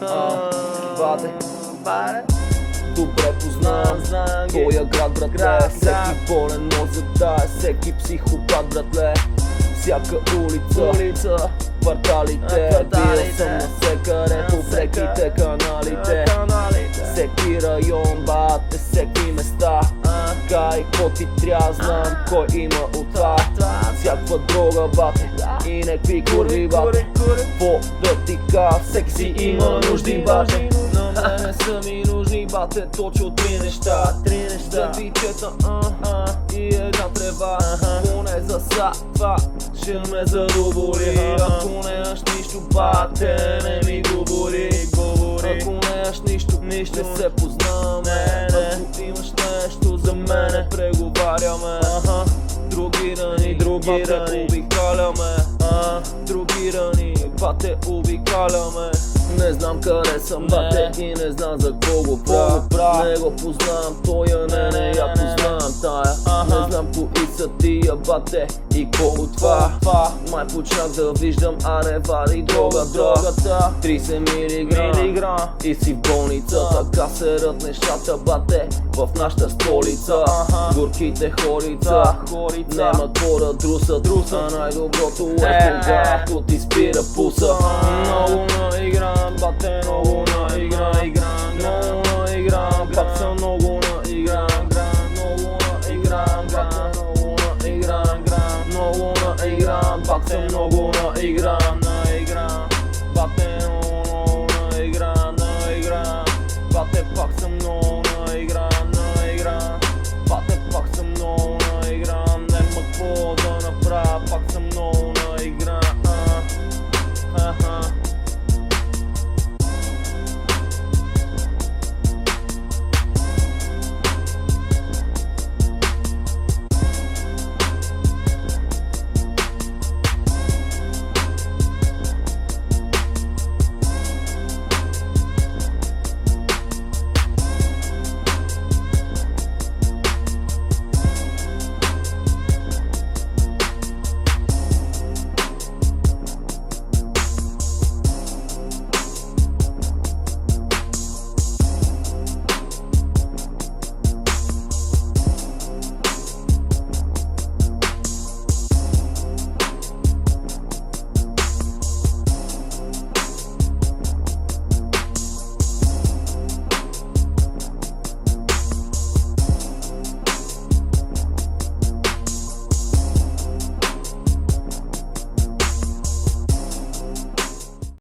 Бате, добре познавам твоя град, братле. Всеки болен може да е, всеки психопат, братле. Всяка улица, кварталите, бил съм навсекъде по преките каналите. Всеки район, бате, всеки места. Кай, какво ти трябва, знам кой има от това. Всякаква дрога, бате, и некви курви, бате. Какво да ти кажа, всеки си има нужди, бате. На мене са ми нужни, бате, точно три неща. Съдичета, и една трева. Поне за сатва, ще ме задоволи. Ако нямаш нищо, бате, не ми говори. Ако нямаш нищо, ще се познаваме. Ако имаш нещо за мене, преговаряме. Други рани, бате, обикаляме. Други рани, бате, обикаляме. Не знам къде съм, бате, и не знам за кого го правя. Не го познавам тоя, не я познавам тая. Не знам кои са тия, бате, и ко от това. Май почнах да виждам, а не вади дрогата. 30 милиграм и си в болница. Така се рът нещата, бате, в нашата столица. Горките хорица нема какво да друсат. А най-доброто е когато ти спира пуса.